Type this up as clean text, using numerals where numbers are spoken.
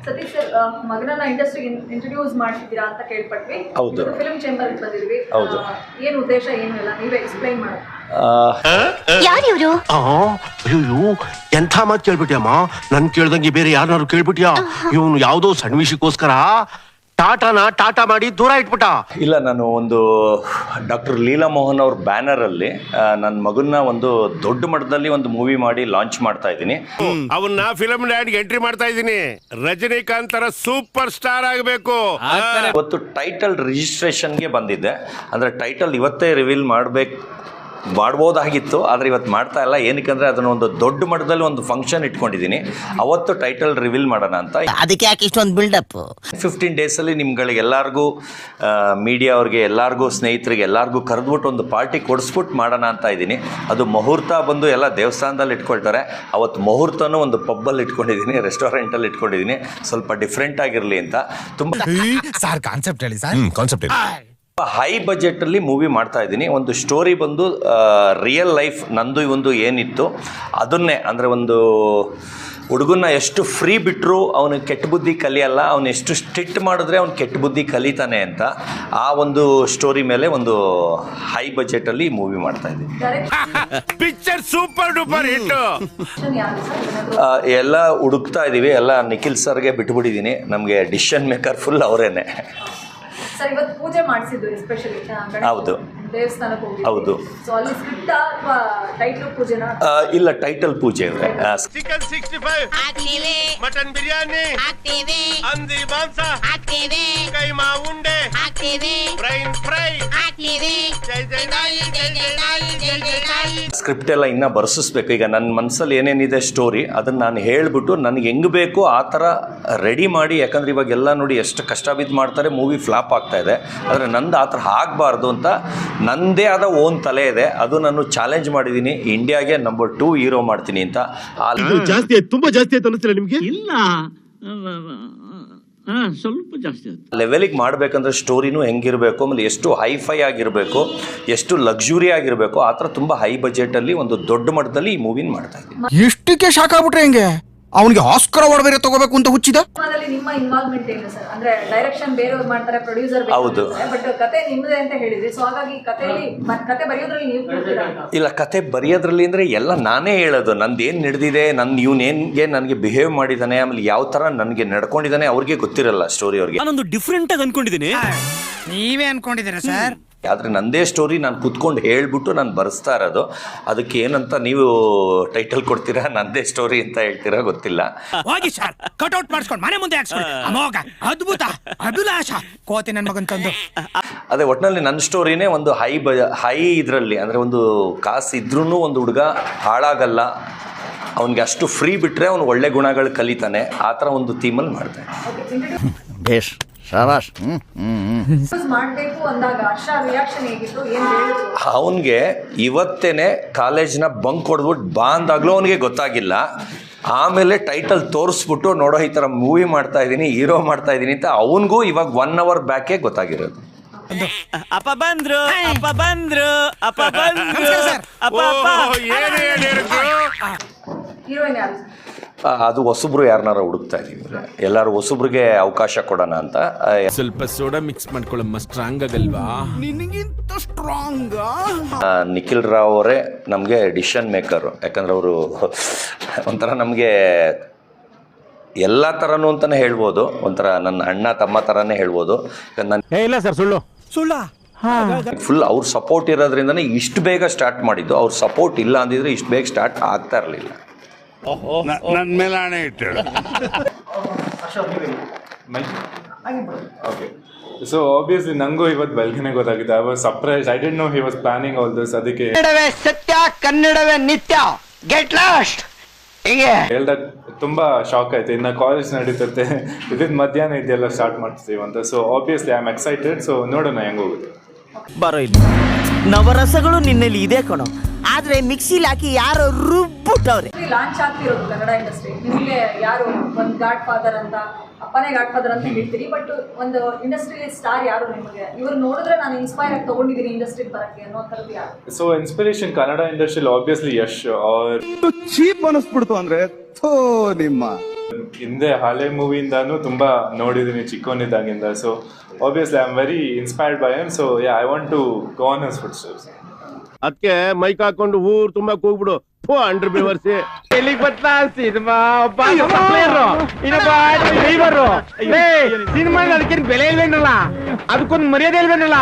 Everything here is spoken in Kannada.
ಸತೀಶ್ ಸರ್ ಮಗನನ್ನ ಇಂಡಸ್ಟ್ರಿಗೆ ಇಂಟ್ರೊಡ್ಯೂಸ್ ಮಾಡ್ತಿದ್ದೀರಾ ಅಂತ ಕೇಳ್ಪಟ್ವಿ. ಹೌದು. ಫಿಲ್ಮ್ ಚೇಂಬರ್ ಬಂದಿದ್ವಿ. ಹೌದು. ಏನು ಉದ್ದೇಶ ಏನು ಇಲ್ಲ ನೀವೇ ಎಕ್ಸ್ಪ್ಲೈನ್ ಮಾಡಿ. ಯಾರಿವ್ರು? ಅಯ್ಯೋ ಎಂಥ ಮಾತು ಕೇಳ್ಬಿಟ್ಯಮ್ಮ. ನನ್ ಕೇಳ್ದಂಗೆ ಬೇರೆ ಯಾರು ಕೇಳ್ಬಿಟ್ಯಾ? ಇವನು ಯಾವ್ದೋ ಸಣ್ಣ ವಿಷಯಕ್ಕೋಸ್ಕರ ಟಾಟಾ ಮಾಡಿ ದೂರ ಇಟ್ಬಿಟ್ಟ. ಇಲ್ಲ, ನಾನು ಒಂದು ಡಾಕ್ಟರ್ ಲೀಲಾ ಮೋಹನ್ ಅವ್ರ ಬ್ಯಾನರಲ್ಲಿ ನನ್ನ ಮಗನ್ನ ಒಂದು ದೊಡ್ಡ ಮಟ್ಟದಲ್ಲಿ ಒಂದು ಮೂವಿ ಮಾಡಿ ಲಾಂಚ್ ಮಾಡ್ತಾ ಇದ್ದೀನಿ. ಅವನ್ನ ಫಿಲಂ ಲ್ಯಾಂಡ್ಗೆ ಎಂಟ್ರಿ ಮಾಡ್ತಾ ಇದ್ದೀನಿ. ರಜನಿಕಾಂತ್ ತರ ಸೂಪರ್ ಸ್ಟಾರ್ ಆಗಬೇಕು. ಇವತ್ತು ಟೈಟಲ್ ರಿಜಿಸ್ಟ್ರೇಷನ್ಗೆ ಬಂದಿದ್ದೆ. ಅಂದರೆ ಟೈಟಲ್ ಇವತ್ತೇ ರಿವೀಲ್ ಮಾಡ್ಬೋದಾಗಿತ್ತು, ಆದರೆ ಇವತ್ತು ಮಾಡ್ತಾ ಇಲ್ಲ. ಏನಕ್ಕಂದರೆ ಅದನ್ನು ಒಂದು ದೊಡ್ಡ ಮಟ್ಟದಲ್ಲಿ ಒಂದು ಫಂಕ್ಷನ್ ಇಟ್ಕೊಂಡಿದ್ದೀನಿ. ಅವತ್ತು ಟೈಟಲ್ ರಿವೀಲ್ ಮಾಡೋಣ ಅಂತ. ಅದಕ್ಕೆ ಯಾಕೆ ಇಷ್ಟೊಂದು ಬಿಲ್ಡಪ್? 15 ಡೇಸಲ್ಲಿ ನಿಮ್ಗಳಿಗೆ ಎಲ್ಲರಿಗೂ, ಮೀಡಿಯಾ ಅವ್ರಿಗೆ ಎಲ್ಲರಿಗೂ, ಸ್ನೇಹಿತರಿಗೆ ಎಲ್ಲರಿಗೂ ಕರೆದ್ಬಿಟ್ಟು ಒಂದು ಪಾರ್ಟಿ ಕೊಡಿಸ್ಬಿಟ್ಟು ಮಾಡೋಣ ಅಂತ ಇದ್ದೀನಿ. ಅದು ಮುಹೂರ್ತ ಬಂದು ಎಲ್ಲ ದೇವಸ್ಥಾನದಲ್ಲಿ ಇಟ್ಕೊಳ್ತಾರೆ. ಅವತ್ತು ಮುಹೂರ್ತನೂ ಒಂದು ಪಬ್ಬಲ್ಲಿ ಇಟ್ಕೊಂಡಿದ್ದೀನಿ, ರೆಸ್ಟೋರೆಂಟಲ್ಲಿ ಇಟ್ಕೊಂಡಿದ್ದೀನಿ. ಸ್ವಲ್ಪ ಡಿಫ್ರೆಂಟ್ ಆಗಿರಲಿ ಅಂತ. ತುಂಬ ಸರ್ ಕಾನ್ಸೆಪ್ಟ್ ಹೇಳಿ ಸರ್. ಕಾನ್ಸೆಪ್ಟ್ ಹೈ ಬಜೆಟಲ್ಲಿ ಮೂವಿ ಮಾಡ್ತಾ ಇದ್ದೀನಿ. ಒಂದು ಸ್ಟೋರಿ ಬಂದು ರಿಯಲ್ ಲೈಫ್ ನಂದು ಒಂದು ಏನಿತ್ತು ಅದನ್ನೇ, ಅಂದರೆ ಒಂದು ಹುಡುಗನ್ನ ಎಷ್ಟು ಫ್ರೀ ಬಿಟ್ಟರು ಅವನು ಕೆಟ್ಟ ಬುದ್ಧಿ ಕಲಿಯಲ್ಲ, ಅವನು ಎಷ್ಟು ಸ್ಟ್ರಿಕ್ಟ್ ಮಾಡಿದ್ರೆ ಅವ್ನು ಕೆಟ್ಟ ಬುದ್ಧಿ ಕಲಿತಾನೆ ಅಂತ ಆ ಒಂದು ಸ್ಟೋರಿ ಮೇಲೆ ಒಂದು ಹೈ ಬಜೆಟಲ್ಲಿ ಮೂವಿ ಮಾಡ್ತಾ ಇದ್ದೀನಿ. Picture super duper hit. ಎಲ್ಲ ಹುಡುಕ್ತಾ ಇದ್ದೀವಿ. ಎಲ್ಲ ನಿಖಿಲ್ ಸರ್ಗೆ ಬಿಟ್ಬಿಟ್ಟಿದ್ದೀನಿ. ನಮಗೆ ಡಿಸಿಷನ್ ಮೇಕರ್ ಫುಲ್ ಅವರೇನೆ. ಸರ್ ಇವತ್ತು ಪೂಜೆ ಮಾಡಿಸಿದ್ದು ಎಸ್ಪೆಷಲಿ. ಹೌದು, ದೇವಸ್ಥಾನಕ್ಕೆ ಹೋಗಿ. ಹೌದು. ಸೊ ಅಲ್ಲಿ ಸ್ಕ್ರಿಪ್ಟ್ ಅಥವಾ ಟೈಟಲ್ ಪೂಜೆನಾ? ಇಲ್ಲ, ಟೈಟಲ್ ಪೂಜೆ ಇದೆ. ಚಿಕನ್ 65, ಮಟನ್ ಬಿರಿಯಾನಿ, ಹಂದಿ ಮಾಂಸ, ಕೈಮಾ ಉಂಡೆ, ಬ್ರೈನ್ ಫ್ರೈ. ಸ್ಕ್ರಿಪ್ಟ್ ಎಲ್ಲ ಇನ್ನೂ ಬರ್ಸಿಸ್ಬೇಕು. ಈಗ ನನ್ನ ಮನಸ್ಸಲ್ಲಿ ಏನೇನಿದೆ ಸ್ಟೋರಿ ಅದನ್ನು ನಾನು ಹೇಳಿಬಿಟ್ಟು ನನಗೆ ಹೆಂಗೆ ಬೇಕು ಆ ಥರ ರೆಡಿ ಮಾಡಿ. ಯಾಕಂದರೆ ಇವಾಗೆಲ್ಲ ನೋಡಿ ಎಷ್ಟು ಕಷ್ಟ ಬಿದ್ದು ಮಾಡ್ತಾರೆ, ಮೂವಿ ಫ್ಲಾಪ್ ಆಗ್ತಾ ಇದೆ. ಆದರೆ ನಂದು ಆ ಥರ ಆಗಬಾರ್ದು ಅಂತ ನನ್ನದೇ ಆದ ಓನ್ ತಲೆ ಇದೆ. ಅದು ನಾನು ಚಾಲೆಂಜ್ ಮಾಡಿದ್ದೀನಿ. ಇಂಡಿಯಾಗೆ ನಂಬರ್ 2 ಹೀರೋ ಮಾಡ್ತೀನಿ ಅಂತ. ಜಾಸ್ತಿ ಆಯ್ತು, ತುಂಬಾ ಜಾಸ್ತಿ ಆಯ್ತು ಅನ್ನಿಸ್ತಿಲ್ಲ ನಿಮ್ಗೆ? ಇಲ್ಲ, ಸ್ವಲ್ಪ ಜಾಸ್ತಿ ಆಯ್ತು. ಲೆವೆಲಿಗೆ ಮಾಡಬೇಕಂದ್ರೆ ಸ್ಟೋರಿನೂ ಹೆಂಗಿರಬೇಕು, ಆಮೇಲೆ ಎಷ್ಟು ಹೈಫೈ ಆಗಿರಬೇಕು, ಎಷ್ಟು ಲಕ್ಸುರಿ ಆಗಿರಬೇಕು, ಆ ಥರ ತುಂಬ ಹೈ ಬಜೆಟಲ್ಲಿ ಒಂದು ದೊಡ್ಡ ಮಟ್ಟದಲ್ಲಿ ಈ ಮೂವಿನ ಮಾಡ್ತಾ ಇದ್ದೀನಿ. ಎಷ್ಟಕ್ಕೆ ಶಾಕ್ ಆಗ್ಬಿಟ್ರೆ ಹೆಂಗೆ? ಅವನಿಗೆ ಆಸ್ಕರ್ ಅವಾರ್ಡ್ ಬೇರೆ ತಗೋಬೇಕು ಅಂತ ಹುಚ್ಚಿದ. ನಿಮ್ಮ ಇನ್ವಾಲ್ವ್ಮೆಂಟ್ ಏನು ಸರ್? ಅಂದ್ರೆ ಡೈರೆಕ್ಷನ್ ಬೇರೆಯವ್ರು ಮಾಡ್ತಾರೆ, ಪ್ರೊಡ್ಯೂಸರ್ ಹೌದು, ಬಟ್ ಕತೆ ನಿಮ್ಮದೇ ಅಂತ ಹೇಳಿದ್ರಿ. ಸೊ ಹಾಗಾಗಿ ಕತೆ ಬರೆಯೋದ್ರಲ್ಲಿ ನೀವು ಕೊಡ್ತೀರಾ? ಇಲ್ಲ, ಕತೆ ಬರೆಯೋದ್ರಲ್ಲಿ ಅಂದರೆ ಎಲ್ಲ ನಾನೇ ಹೇಳೋದು. ನಂದು ಏನು ನಡೆದಿದೆ, ಇವನೇನ್ಗೆ ನನಗೆ ಬಿಹೇವ್ ಮಾಡಿದ್ದಾನೆ, ಆಮೇಲೆ ಯಾವ ಥರ ನನಗೆ ನಡ್ಕೊಂಡಿದ್ದಾನೆ ಅವ್ರಿಗೆ ಗೊತ್ತಿರಲ್ಲ ಸ್ಟೋರಿ ಅವ್ರಿಗೆ. ನಾನೊಂದು ಡಿಫ್ರೆಂಟ್ ಆಗಿ ಅನ್ಕೊಂಡಿದ್ದೀನಿ. ನೀವೇ ಅನ್ಕೊಂಡಿದ್ದೀರಾ ಸರ್? ಆದರೆ ನಂದೇ ಸ್ಟೋರಿ ನಾನು ಕೂತ್ಕೊಂಡು ಹೇಳ್ಬಿಟ್ಟು ನಾನು ಬರೆಸ್ತಾ ಇರೋದು. ಅದಕ್ಕೆ ಏನಂತ ನೀವು ಟೈಟಲ್ ಕೊಡ್ತೀರಾ, ನಂದೇ ಸ್ಟೋರಿ ಅಂತ ಹೇಳ್ತೀರಾ ಗೊತ್ತಿಲ್ಲ. ಹೋಗಿ ಸರ್, ಕಟ್ಔಟ್ ಮಾಡಿಸ್ಕೊಂಡು ಮನೆ ಮುಂದೆ ಹಾಕ್ಸ್ಕೊಳ್ಳಿ. ಅಮೋಘ, ಅದ್ಭುತ, ಅಭಿಲಾಷ, ಕೋತಿ ನನ್ನ ಮಗನ್ ತಂದು. ಅದೇ ಒಟ್ಟಿನಲ್ಲಿ ನನ್ನ ಸ್ಟೋರಿನೇ ಒಂದು ಹೈ ಇದರಲ್ಲಿ, ಅಂದರೆ ಒಂದು ಕಾಸು ಇದ್ರೂ ಒಂದು ಹುಡುಗ ಹಾಳಾಗಲ್ಲ, ಅವನಿಗೆ ಅಷ್ಟು ಫ್ರೀ ಬಿಟ್ಟರೆ ಅವನು ಒಳ್ಳೆ ಗುಣಗಳು ಕಲಿತಾನೆ. ಆ ಥರ ಒಂದು ಥೀಮಲ್ಲಿ ಮಾಡ್ತಾನೆ. ಬೇಷ್, ಶಾಬಾಷ್. ಮಾಡಬೇಕು ಅಂದಾಗ ಅರ್ಷ ರಿಯಾಕ್ಷನ್ ಹೇಗಿತ್ತು, ಏನು ಹೇಳಿದ್ರು? ಅವನಿಗೆ ಇವತ್ತೇನೆ ಕಾಲೇಜ್ನ ಬಂಕ್ ಹೊಡೆದ್ಬಿಟ್ಟು ಬಾ ಅಂದಾಗಲೂ ಅವನಿಗೆ ಗೊತ್ತಾಗಿಲ್ಲ. ಆಮೇಲೆ ಟೈಟಲ್ ತೋರಿಸ್ಬಿಟ್ಟು ನೋಡೋ ಈ ಥರ ಮೂವಿ ಮಾಡ್ತಾ ಇದ್ದೀನಿ, ಹೀರೋ ಮಾಡ್ತಾ ಇದ್ದೀನಿ ಅಂತ ಅವನಿಗೂ ಇವಾಗ 1 hour ಬ್ಯಾಕೇ ಗೊತ್ತಾಗಿರೋದು. ಅಪ್ಪ ಬಂದ್ರು, ಅಪ್ಪ ಬಂದ್ರು, ಅಪ್ಪ ಬಂದ್ರು, ಅಪ್ಪ ಹೀರೋಯಿನ್ ಯಾರು? ಅದು ಹೊಸಬ್ರು ಯಾರನ್ನಾರ ಹುಡುಕ್ತಾ ಇದೀವಿ. ಎಲ್ಲರೂ ಹೊಸಬ್ರಿಗೆ ಅವಕಾಶ ಕೊಡೋಣ ಅಂತ. ಸ್ವಲ್ಪ ಸೋಡಾ ಮಿಕ್ಸ್ ಮಾಡ್ಕೊಳ್ಳಮ್ಮ, ಸ್ಟ್ರಾಂಗ್ ಆಗಲ್ವಾ? ನಿನಗಿಂತ ಸ್ಟ್ರಾಂಗ್. ನಿಖಿಲ್ ರಾವ್ ಅವರೇ ನಮಗೆ ಡಿಸಿಷನ್ ಮೇಕರು. ಯಾಕಂದ್ರೆ ಅವರು ಒಂಥರ ನಮಗೆ ಎಲ್ಲ ಥರನೂ ಅಂತಲೇ ಹೇಳ್ಬೋದು. ಒಂಥರ ನನ್ನ ಅಣ್ಣ ತಮ್ಮ ಥರನೇ ಹೇಳ್ಬೋದು. ಇಲ್ಲ ಸರ್, ಸುಳ್ಳು ಫುಲ್ ಅವ್ರ ಸಪೋರ್ಟ್ ಇರೋದ್ರಿಂದನೇ ಇಷ್ಟು ಬೇಗ ಸ್ಟಾರ್ಟ್ ಮಾಡಿದ್ದು. ಅವ್ರ ಸಪೋರ್ಟ್ ಇಲ್ಲ ಅಂದಿದ್ರೆ ಇಷ್ಟು ಬೇಗ ಸ್ಟಾರ್ಟ್ ಆಗ್ತಾ ಇರಲಿಲ್ಲ. ನನ್ನ ಮೇಲೆ ಹಣೆ ಇಟ್ಟು. Okay. So obviously ನಂಗೂ ಇವತ್ತು ಬೆಳಗ್ಗೆನೆ ಗೊತ್ತಾಗಿದೆ. I was surprised. I didn't know he was planning all this. ಅದಕ್ಕೆ ಕನ್ನಡವೇ ಸತ್ಯ, ಕನ್ನಡವೇ ನಿತ್ಯ. Get lost. ಹೇಳ್ದಾಗ ತುಂಬಾ ಶಾಕ್ ಆಯ್ತು. ಇನ್ನು ಕಾಲೇಜ್ ನಡೀತತ್ತೆ, ಇದಿದ್ದು ಮಧ್ಯಾಹ್ನ ಇದೆಲ್ಲ ಸ್ಟಾರ್ಟ್ ಮಾಡ್ತೀವಿ ಅಂತ. So obviously I am excited. So ನೋಡೋಣ ಹೆಂಗೋಗುತ್ತೆ. ಬರೋ ಇಲ್ಲಿ ನವರಸಗಳು ನಿನ್ನಲ್ಲಿ ಇದೆ ಕಣೋ, ಆದ್ರೆ ಮಿಕ್ಸಿಲಿ ಹಾಕಿ ಯಾರೋ ರುಬ್ಬಿಟ್ಟವ್ರೆ. ಲಾಂಚ್ ಆಗ್ತಿರೋದು ಕನ್ನಡ ಇಂಡಸ್ಟ್ರಿ. ನಿಮಗೆ ಯಾರು ಒಂದು ಗಾಡ್ ಫಾದರ್ ಅಂತ, ಅಪ್ಪನೇ ಗಾಡ್ ಫಾದರ್ ಅಂತ ಹೇಳ್ತೀರಿ, ಬಟ್ ಒಂದು ಇಂಡಸ್ಟ್ರಿ ಸ್ಟಾರ್ ಯಾರು ನಿಮಗೆ? ಇವ್ರು ನೋಡಿದ್ರೆ ನಾನು ಇನ್ಸ್ಪೈರ್ ಆಗಿ ತಗೊಂಡಿದ್ದೀನಿ ಇಂಡಸ್ಟ್ರಿಗೆ ಬರಕ್ಕೆ ಅನ್ನೋ ಥರದ್ದು ಯಾರು? ಸೊ ಇನ್ಸ್ಪಿರೇಷನ್ ಕನ್ನಡ ಇಂಡಸ್ಟ್ರಿಯಲ್ಲಿ ಆಬ್ವಿಯಸ್ಲಿ ಯಶ್. ಚೀಪ್ ಅನಿಸ್ಬಿಡ್ತು ಅಂದ್ರೆ ನಿಮ್ಮ ಹಿಂದೆ ಹಳೆ ಮೂವಿಯಿಂದಾನು ತುಂಬಾ ನೋಡಿದ್ದೀನಿ ಚಿಕ್ಕವನಿದ್ದಾಗಿಂದ. So obviously I am very inspired by him. So yeah, I want to go on his footsteps. ಅದಕ್ಕೆ ಮೈಕ್ ಹಾಕೊಂಡು ಊರ್ ತುಂಬಾ ಕೂಗ್ಬಿಡು. ಅಂಡ್ರ ಬೇವರ್ಸಿ ಎಲ್ಲಿಗೆ ಬರ್ತಾ ಸಿನಿಮಾ ಸಿನಿಮಾ ಅದಕ್ಕೇನು ಬೆಲೆ ಇಲ್ವೇನಲ್ಲ, ಅದಕ್ಕೊಂದು ಮರ್ಯಾದೆ ಇಲ್ವೇನಲ್ಲ.